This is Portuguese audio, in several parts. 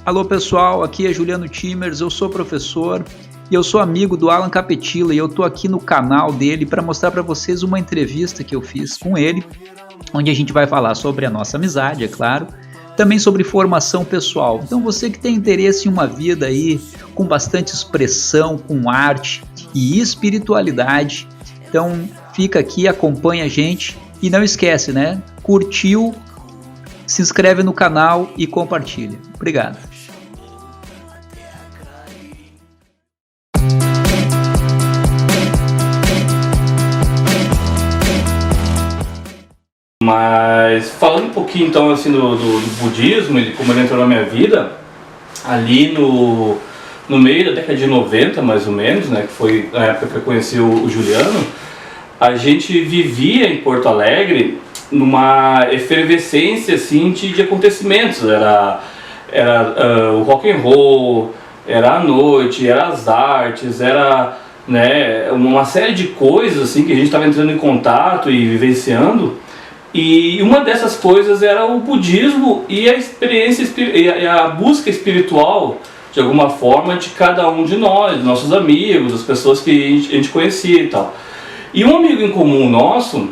Alô pessoal, aqui é Juliano Timers, eu sou professor e eu sou amigo do Alan Capetilla e eu tô aqui no canal dele para mostrar para vocês uma entrevista que eu fiz com ele, onde a gente vai falar sobre a nossa amizade, é claro, também sobre formação pessoal. Então você que tem interesse em uma vida aí com bastante expressão, com arte e espiritualidade, então fica aqui, acompanha a gente e não esquece, né? Curtiu, se inscreve no canal e compartilha. Obrigado. Mas falando um pouquinho então assim do budismo e de como ele entrou na minha vida, ali no meio da década de 90 mais ou menos, né, que foi a época que eu conheci o Juliano, a gente vivia em Porto Alegre numa efervescência assim de acontecimentos. Era o rock and roll, era a noite, era as artes, era, né, uma série de coisas assim que a gente estava entrando em contato e vivenciando. E uma dessas coisas era o budismo e a experiência e a busca espiritual, de alguma forma, de cada um de nós, nossos amigos, as pessoas que a gente conhecia e tal. E um amigo em comum nosso,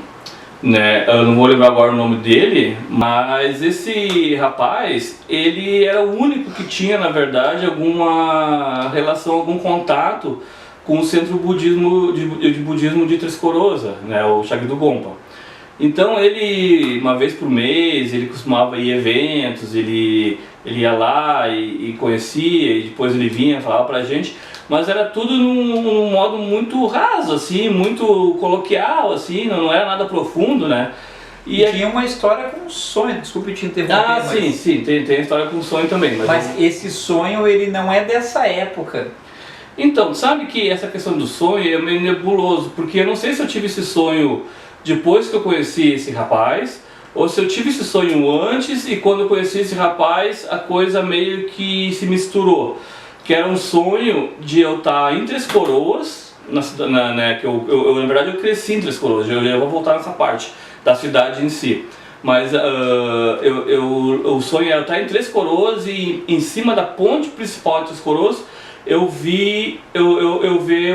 né, eu não vou lembrar agora o nome dele, mas esse rapaz, ele era o único que tinha, na verdade, alguma relação, algum contato com o centro budismo de budismo de Três Coroas, né, o Shagdu Gompa. Então ele, uma vez por mês, ele costumava ir a eventos, ele ia lá e conhecia, e depois ele vinha e falava pra gente, mas era tudo num modo muito raso, assim, muito coloquial, assim, não era nada profundo, né? E tinha uma história com sonho, desculpe te interromper. Ah, mas... sim, tem a história com sonho também. Mas esse sonho, ele não é dessa época. Então, sabe que essa questão do sonho é meio nebuloso, porque eu não sei se eu tive esse sonho depois que eu conheci esse rapaz, ou se eu tive esse sonho antes e quando eu conheci esse rapaz a coisa meio que se misturou. Que era um sonho de eu estar em Três Coroas, né, que na verdade eu cresci em Três Coroas, eu já vou voltar nessa parte da cidade em si. Mas o sonho era estar em Três Coroas e em cima da ponte principal de Três Coroas eu ver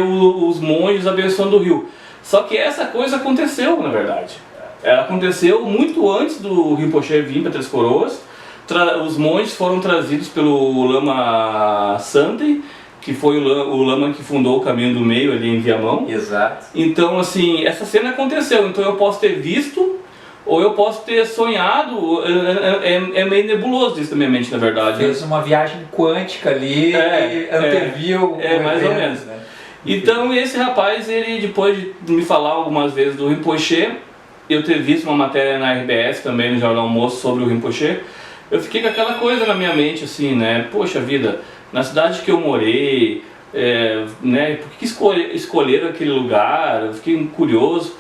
os monges abençoando o rio. Só que essa coisa aconteceu, na verdade. Ela aconteceu muito antes do Rinpoche vir para Três Coroas. Os monges foram trazidos pelo Lama Santen, que foi o Lama que fundou o Caminho do Meio ali em Viamão. Exato. Então, assim, essa cena aconteceu. Então eu posso ter visto, ou eu posso ter sonhado. É meio nebuloso isso na minha mente, na verdade. Fez uma viagem quântica ali e anteviu o mais ou menos, né? Então esse rapaz, ele depois de me falar algumas vezes do Rinpoche, eu ter visto uma matéria na RBS também, no Jornal Almoço, sobre o Rinpoche, eu fiquei com aquela coisa na minha mente assim, né, poxa vida, na cidade que eu morei, né, por que escolheram aquele lugar, eu fiquei curioso.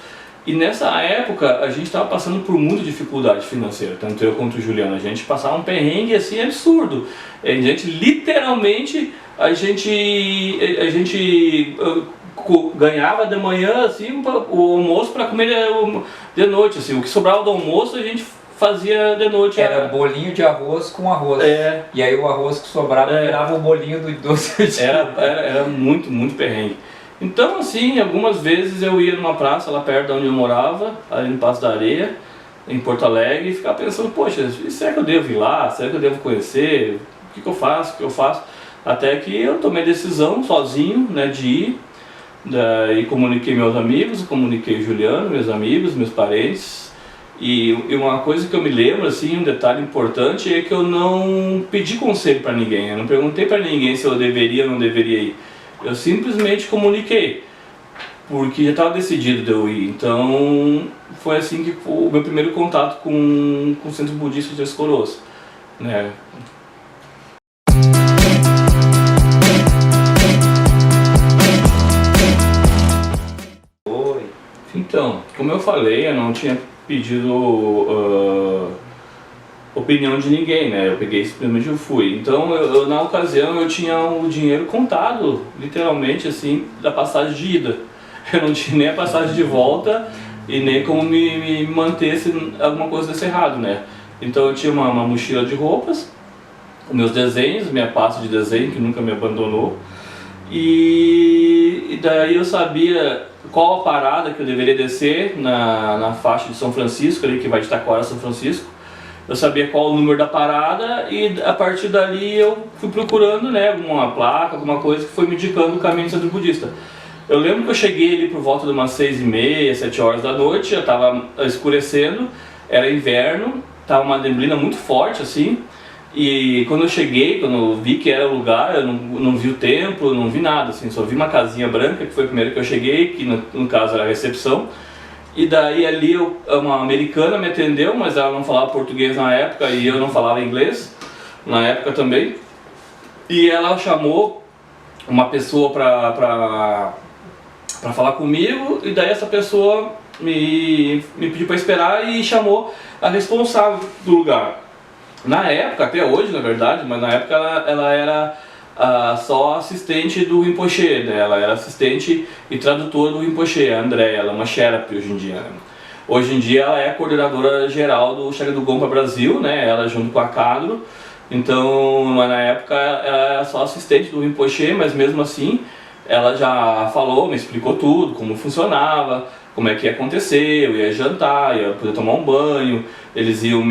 E nessa época a gente estava passando por muita dificuldade financeira, tanto eu quanto o Juliano, a gente passava um perrengue assim absurdo, a gente literalmente... A gente ganhava de manhã assim, o almoço para comer de noite, assim, o que sobrava do almoço a gente fazia de noite. Era bolinho de arroz com arroz. E aí o arroz que sobrava virava o bolinho do doce. Era muito, muito perrengue. Então assim, algumas vezes eu ia numa praça lá perto de onde eu morava, ali no Passo da Areia, em Porto Alegre, e ficava pensando, poxa, será que eu devo ir lá? Será que eu devo conhecer? O que eu faço? Até que eu tomei a decisão sozinho, né, de ir, e comuniquei meus amigos, comuniquei o Juliano, meus amigos, meus parentes. E uma coisa que eu me lembro, assim, um detalhe importante é que eu não pedi conselho para ninguém, eu não perguntei para ninguém se eu deveria ou não deveria ir. Eu simplesmente comuniquei, porque já estava decidido de eu ir. Então foi assim que foi o meu primeiro contato com o Centro Budista de Três Coroas, né. Então, como eu falei, eu não tinha pedido opinião de ninguém, né? Eu peguei simplesmente eu fui. Então, na ocasião, eu tinha o dinheiro contado, literalmente, assim, da passagem de ida. Eu não tinha nem a passagem de volta e nem como me manter se alguma coisa desse errado, né? Então, eu tinha uma mochila de roupas os meus desenhos, minha pasta de desenho que nunca me abandonou. E daí eu sabia qual a parada que eu deveria descer na faixa de São Francisco, ali, que vai de Taquara a São Francisco. Eu sabia qual o número da parada e a partir dali eu fui procurando, né, alguma placa, alguma coisa que foi me indicando o caminho do Centro Budista. Eu lembro que eu cheguei ali por volta de umas 6h30, 7 horas da noite, já estava escurecendo, era inverno, estava uma neblina muito forte assim. E quando eu cheguei, quando eu vi que era o lugar, eu não vi o templo, não vi nada, assim, só vi uma casinha branca, que foi a primeira que eu cheguei, que no caso era a recepção. E daí ali uma americana me atendeu, mas ela não falava português na época e eu não falava inglês na época também. E ela chamou uma pessoa pra falar comigo, e daí essa pessoa me pediu para esperar e chamou a responsável do lugar. Na época, até hoje na verdade, mas na época ela era só assistente do Rinpoche, né? Ela era assistente e tradutora do Rinpoche, a Andréia, ela é uma Sherpa hoje em dia. Né? Hoje em dia ela é coordenadora geral do Chega do Gompa Brasil, né? Ela junto com a Cadro. Então, mas na época ela era só assistente do Rinpoche, mas mesmo assim ela já falou, me explicou tudo, como funcionava, como é que ia acontecer, eu ia jantar, ia poder tomar um banho, eles iam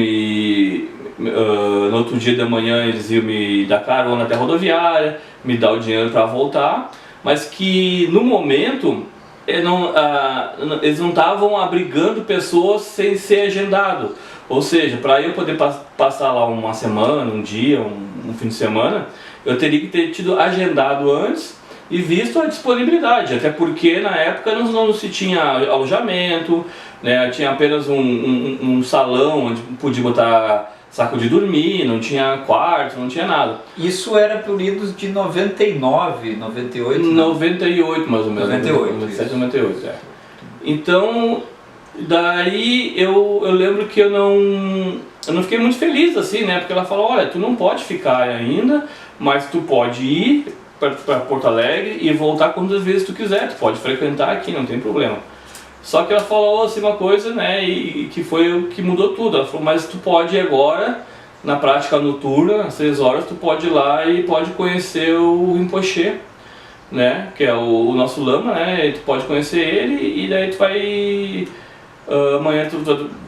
no outro dia da manhã eles iam me dar carona até a rodoviária, me dar o dinheiro para voltar, mas que no momento eles não estavam abrigando pessoas sem ser agendado. Ou seja, para eu poder passar lá uma semana, um dia, um fim de semana, eu teria que ter tido agendado antes e visto a disponibilidade, até porque na época não se tinha alojamento, né, tinha apenas um salão onde podia botar saco de dormir, não tinha quarto, não tinha nada. Isso era por idos de 99, 98? 98 mais ou menos. 98. 97, 98, é. Então, daí eu lembro que eu não fiquei muito feliz assim, né? Porque ela falou, olha, tu não pode ficar ainda, mas tu pode ir para Porto Alegre e voltar quantas vezes tu quiser, tu pode frequentar aqui, não tem problema. Só que ela falou assim uma coisa, né, e que foi o que mudou tudo. Ela falou, mas tu pode ir agora, na prática noturna, às 6 horas, tu pode ir lá e pode conhecer o Rinpoche, né, que é o nosso lama, né, e tu pode conhecer ele e daí tu vai... amanhã tu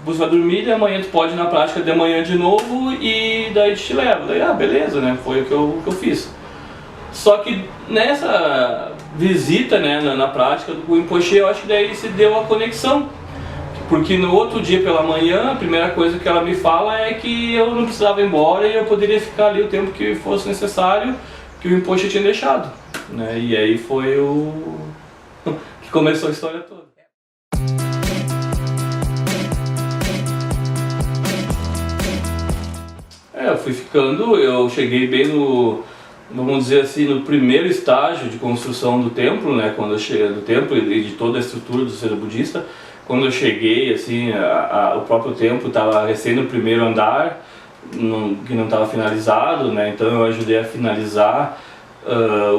vai dormir e amanhã tu pode ir na prática de manhã de novo e daí te leva. Daí, beleza, né, foi o que eu fiz. Só que nessa visita, né, na prática do Rinpoche, eu acho que daí se deu a conexão. Porque no outro dia pela manhã, a primeira coisa que ela me fala é que eu não precisava ir embora e eu poderia ficar ali o tempo que fosse necessário, que o Rinpoche tinha deixado. Né? E aí foi que começou a história toda. Eu fui ficando, eu cheguei bem no... vamos dizer assim, no primeiro estágio de construção do templo, né, quando eu cheguei do templo e de toda a estrutura do centro budista, quando eu cheguei, assim, o próprio templo estava recém no primeiro andar, que não estava finalizado, né, então eu ajudei a finalizar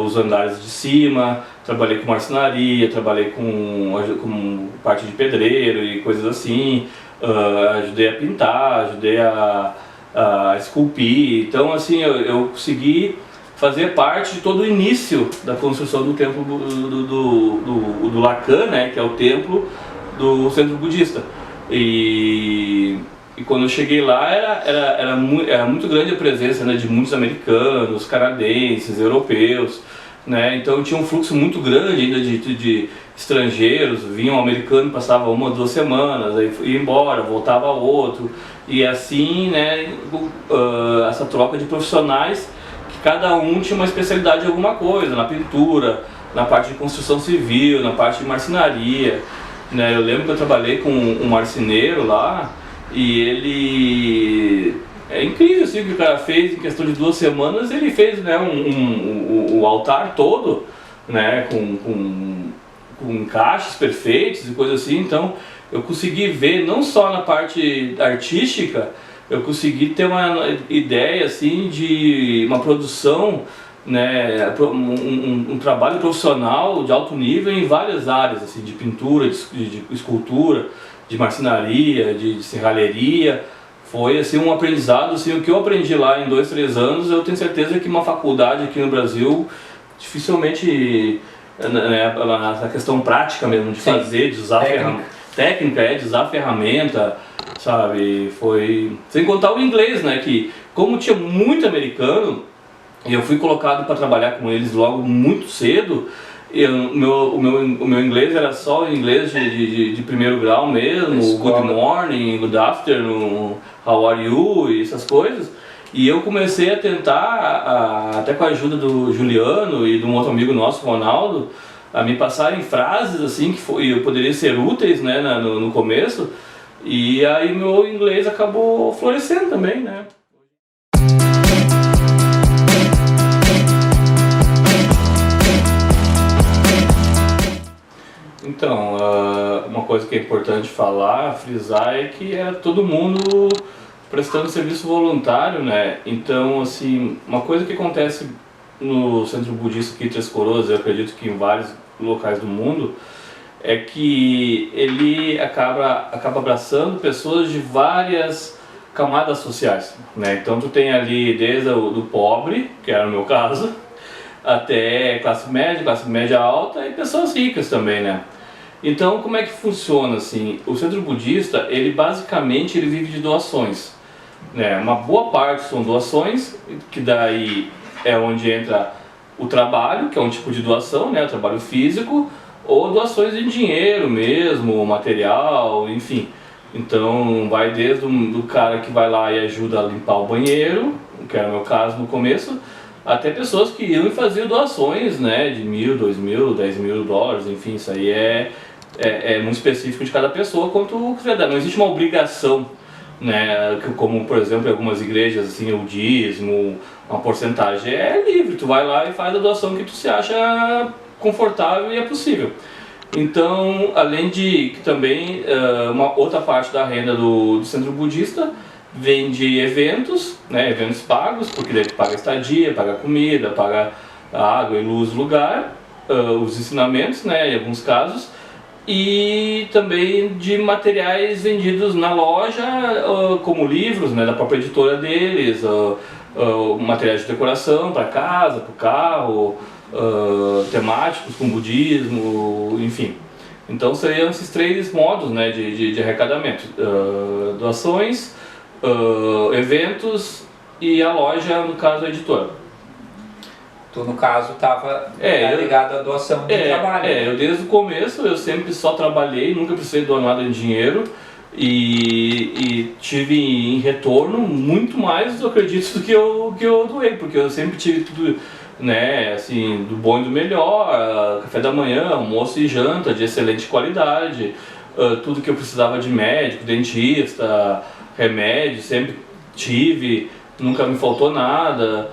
os andares de cima, trabalhei com marcenaria, trabalhei com parte de pedreiro e coisas assim, ajudei a pintar, ajudei a esculpir, então assim, eu consegui fazer parte de todo o início da construção do templo do Lacan, né, que é o templo do centro budista. E quando eu cheguei lá era muito grande a presença, né, de muitos americanos, canadenses, europeus, né, então tinha um fluxo muito grande ainda de estrangeiros, vinha um americano, passava 1 ou 2 semanas, aí ia embora, voltava outro, e assim, né, essa troca de profissionais, cada um tinha uma especialidade em alguma coisa, na pintura, na parte de construção civil, na parte de marcenaria, né? Eu lembro que eu trabalhei com um marceneiro lá e ele... é incrível assim, o que o cara fez em questão de 2 semanas, ele fez, né, o altar todo, né, com encaixes perfeitos e coisas assim, então eu consegui ver não só na parte artística, eu consegui ter uma ideia assim de uma produção, né, um trabalho profissional de alto nível em várias áreas, assim, de pintura, de escultura, de marcenaria, de serralheria. foi assim um aprendizado, assim, o que eu aprendi lá em 2, 3 anos, eu tenho certeza que uma faculdade aqui no Brasil dificilmente, né, na questão prática mesmo, de fazer, de usar técnica, de usar ferramenta, sabe, foi, sem contar o inglês, né, que como tinha muito americano, e eu fui colocado para trabalhar com eles logo muito cedo, o meu inglês era só inglês de primeiro grau mesmo, good morning, good afternoon, how are you, e essas coisas. E eu comecei a tentar, até com a ajuda do Juliano e de um outro amigo nosso, Ronaldo, a me passarem frases assim que poderiam ser úteis, né, no começo. E aí meu inglês acabou florescendo também, né. Então, uma coisa que é importante falar, frisar, é que é todo mundo prestando serviço voluntário, né? Então, assim, uma coisa que acontece no Centro Budista aqui em Três Coroas, eu acredito que em vários locais do mundo, é que ele acaba abraçando pessoas de várias camadas sociais, né? Então, tu tem ali desde do pobre, que era o meu caso, até classe média alta e pessoas ricas também, né? Então, como é que funciona assim? O Centro Budista, ele basicamente vive de doações, né? Uma boa parte são doações, que daí é onde entra o trabalho, que é um tipo de doação, né? O trabalho físico, ou doações em dinheiro mesmo, material, enfim. Então, vai desde do cara que vai lá e ajuda a limpar o banheiro, que era o meu caso no começo, até pessoas que iam e faziam doações, né, de $1.000, $2.000, $10.000, enfim, isso aí é muito específico de cada pessoa quanto quiser dar. Não existe uma obrigação, né, como por exemplo em algumas igrejas, assim, o dízimo, uma porcentagem é livre, tu vai lá e faz a doação que tu se acha confortável e é possível. Então, além de que também uma outra parte da renda do Centro Budista vem de eventos, né, eventos pagos, porque daí tu paga estadia, paga comida, paga água e luz do lugar, os ensinamentos, né, em alguns casos, e também de materiais vendidos na loja, como livros, né, da própria editora deles, materiais de decoração para casa, para o carro, temáticos com budismo, enfim. Então seriam esses 3 modos, né, de arrecadamento: doações, eventos e a loja, no caso a editora. Tu, no caso, estava ligado à doação de trabalho. Eu desde o começo, eu sempre só trabalhei, nunca precisei doar nada em dinheiro e tive em retorno muito mais, eu acredito, do que eu doei, porque eu sempre tive tudo, né, assim, do bom e do melhor, café da manhã, almoço e janta de excelente qualidade, tudo que eu precisava de médico, dentista, remédio, sempre tive, nunca me faltou nada.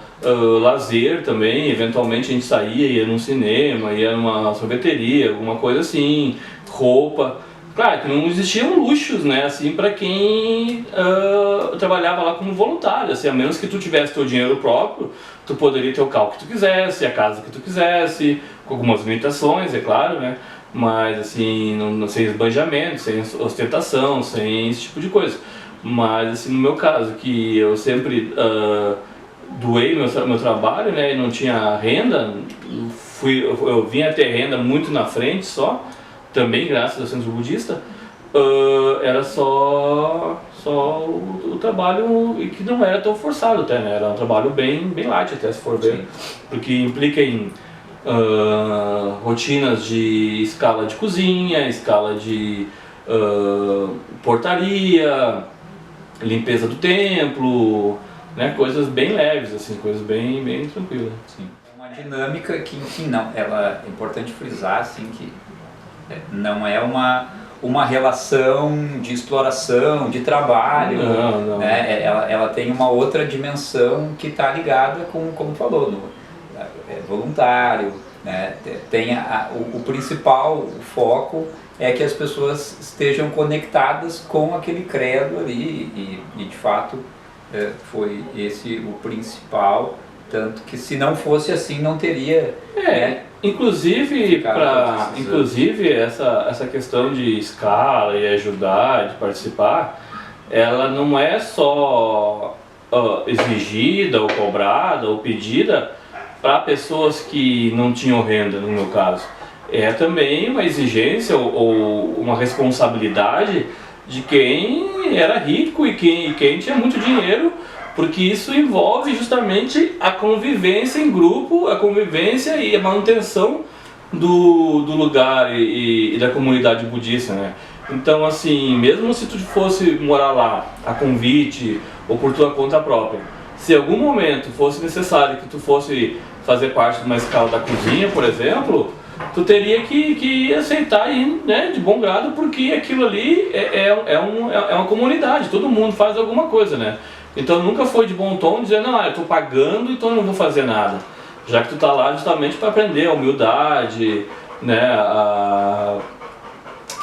Lazer também, eventualmente a gente saía, ia num cinema, ia numa sorveteria, alguma coisa assim, roupa. Claro que não existiam luxos, né, assim, para quem trabalhava lá como voluntário, assim, a menos que tu tivesse teu dinheiro próprio, tu poderia ter o carro que tu quisesse, a casa que tu quisesse, com algumas limitações, é claro, né, mas assim, sem esbanjamento, sem ostentação, sem esse tipo de coisa. Mas assim, no meu caso, que eu sempre doei meu trabalho, né, e não tinha renda, eu vim a ter renda muito na frente só, também graças ao Centro Budista, era só o trabalho, e que não era tão forçado até, né, era um trabalho bem light até, se for ver. Sim. Porque implica em rotinas de escala de cozinha, escala de portaria, limpeza do templo, né, coisas bem leves, assim, coisas bem tranquilas. Sim. Uma dinâmica que, enfim, não, ela é importante frisar, assim, que não é uma relação de exploração, de trabalho, não. Né? Ela tem uma outra dimensão que está ligada com, como tu falou, voluntário, né? Tem o principal, o foco é que as pessoas estejam conectadas com aquele credo ali e de fato foi esse o principal, tanto que se não fosse assim não teria... né, inclusive essa questão de escala e ajudar, de participar, ela não é só exigida ou cobrada ou pedida para pessoas que não tinham renda, no meu caso. É também uma exigência ou uma responsabilidade de quem era rico e quem tinha muito dinheiro, porque isso envolve justamente a convivência em grupo, a convivência e a manutenção do lugar e da comunidade budista, né? Então, assim, mesmo se tu fosse morar lá a convite ou por tua conta própria, se em algum momento fosse necessário que tu fosse fazer parte de uma escala da cozinha, por exemplo, tu teria que aceitar ir, né, de bom grado, porque aquilo ali é uma comunidade, todo mundo faz alguma coisa, né? Então nunca foi de bom tom dizer, não, eu estou pagando, então eu não vou fazer nada. Já que tu está lá justamente para aprender a humildade, né,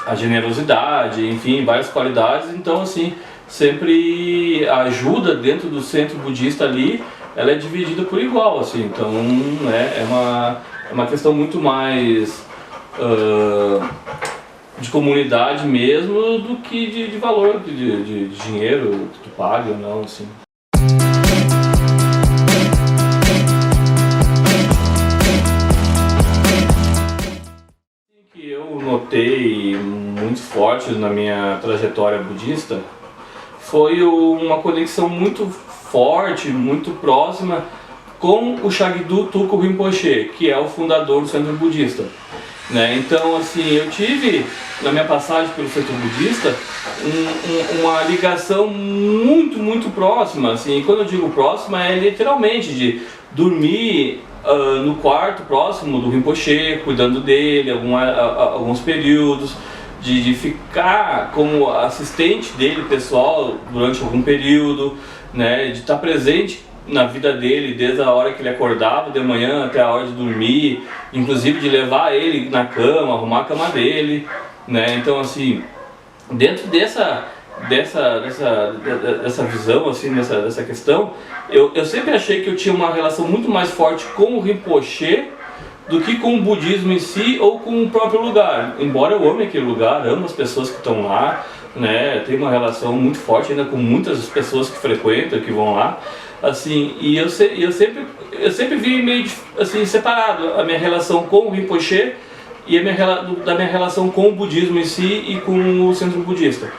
a generosidade, enfim, várias qualidades. Então, assim, sempre a ajuda dentro do centro budista ali, ela é dividida por igual, assim. Então, né, é uma questão muito mais de comunidade mesmo do que de valor, de dinheiro que tu paga ou não, assim. O que eu notei muito forte na minha trajetória budista foi uma conexão muito forte, muito próxima com o Shagdu Tulku Rinpoche, que é o fundador do centro budista, né? Então, assim, eu tive, na minha passagem pelo centro budista, uma ligação muito próxima, assim. E quando eu digo próxima, é literalmente de dormir no quarto próximo do Rinpoche, cuidando dele alguns períodos, de ficar como assistente dele pessoal durante algum período, né? De estar presente na vida dele desde a hora que ele acordava de manhã até a hora de dormir, inclusive de levar ele na cama, arrumar a cama dele, né? Então, assim, dentro dessa visão, assim, dessa questão, eu sempre achei que eu tinha uma relação muito mais forte com o Rinpoche do que com o budismo em si ou com o próprio lugar. Embora eu ame aquele lugar, amo as pessoas que estão lá, né? Tenho uma relação muito forte ainda com muitas pessoas que frequentam, que vão lá, assim, e eu sempre vi meio assim separado a minha relação com o Rinpoche e da minha relação com o budismo em si e com o centro budista.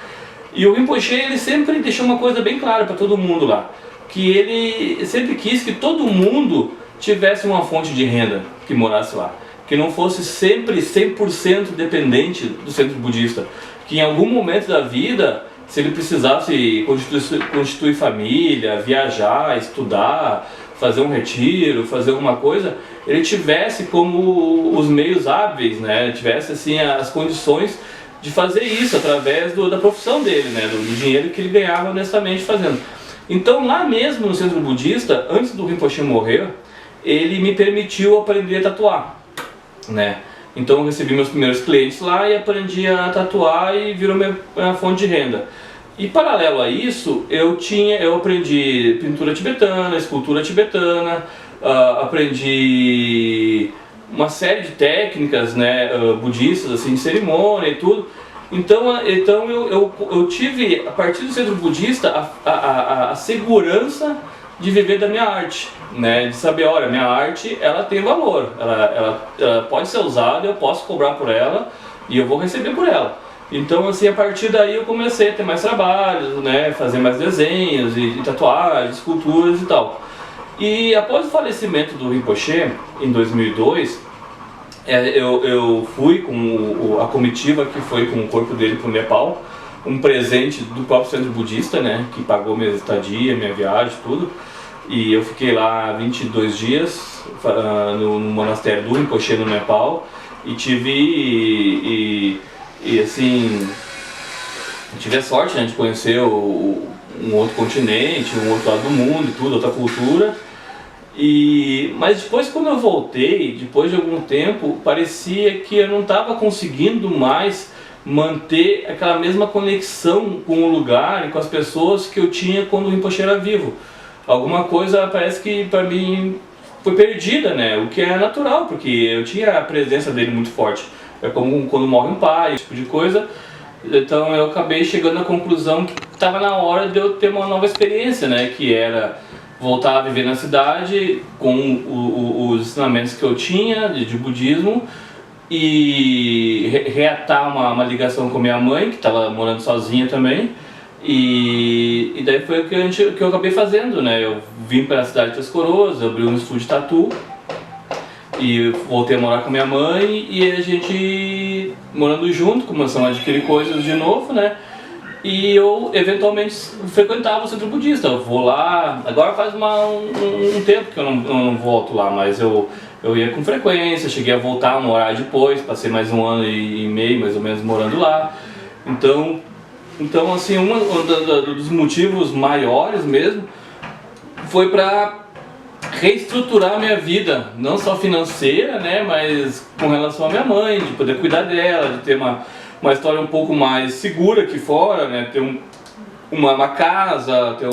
E o Rinpoche, ele sempre deixou uma coisa bem clara para todo mundo lá, que ele sempre quis que todo mundo tivesse uma fonte de renda que morasse lá, que não fosse sempre 100% dependente do centro budista, que em algum momento da vida, se ele precisasse constituir família, viajar, estudar, fazer um retiro, fazer alguma coisa, ele tivesse como os meios hábeis, né? Tivesse assim as condições de fazer isso através da profissão dele, né? Do dinheiro que ele ganhava honestamente fazendo. Então lá mesmo no centro budista, antes do Rinpoche morrer, ele me permitiu aprender a tatuar, né? Então eu recebi meus primeiros clientes lá e aprendi a tatuar e virou minha fonte de renda. E paralelo a isso, eu aprendi pintura tibetana, escultura tibetana, aprendi uma série de técnicas, né, budistas, assim, de cerimônia e tudo. Então eu tive, a partir do centro budista, a segurança de viver da minha arte, né, de saber, olha, minha arte, ela tem valor, ela pode ser usada, eu posso cobrar por ela e eu vou receber por ela. Então, assim, a partir daí eu comecei a ter mais trabalhos, né, fazer mais desenhos e tatuagens, esculturas e tal. E após o falecimento do Rinpoche, em 2002, eu fui com a comitiva que foi com o corpo dele para o Nepal, um presente do próprio centro budista, né, que pagou minha estadia, minha viagem, tudo. E eu fiquei lá 22 dias no monastério do Rinpoche, no Nepal, e assim, tive a sorte, né, de conhecer um outro continente, um outro lado do mundo e tudo, outra cultura. Mas depois, quando eu voltei, depois de algum tempo, parecia que eu não estava conseguindo mais manter aquela mesma conexão com o lugar e com as pessoas que eu tinha quando o Rinpoche era vivo. Alguma coisa parece que para mim foi perdida, né? O que é natural, porque eu tinha a presença dele muito forte. É como quando morre um pai, esse tipo de coisa. Então eu acabei chegando à conclusão que estava na hora de eu ter uma nova experiência, né? Que era voltar a viver na cidade com os ensinamentos que eu tinha de budismo e reatar uma ligação com minha mãe, que estava morando sozinha também. E daí foi o que eu acabei fazendo, né? Eu vim para a cidade de Três Coroas, abri um estúdio de tatu e voltei a morar com minha mãe e a gente morando junto, começamos a adquirir coisas de novo, né? E eu eventualmente frequentava o centro budista. Eu vou lá, agora faz um tempo que eu não volto lá, mas eu ia com frequência, cheguei a voltar a morar depois, passei mais 1 ano e meio mais ou menos morando lá. Então assim, um dos motivos maiores mesmo foi para reestruturar minha vida, não só financeira, né, mas com relação à minha mãe, de poder cuidar dela, de ter uma história um pouco mais segura aqui fora, né, ter uma casa, ter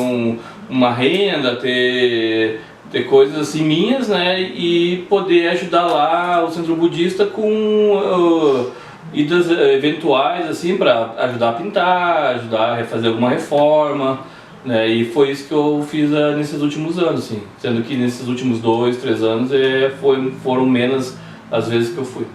uma renda, ter coisas assim minhas, né, e poder ajudar lá o centro budista com idas eventuais assim para ajudar a pintar, ajudar a refazer alguma reforma, né, e foi isso que eu fiz nesses últimos anos, assim, sendo que nesses últimos 2, 3 anos foram menos as vezes que eu fui.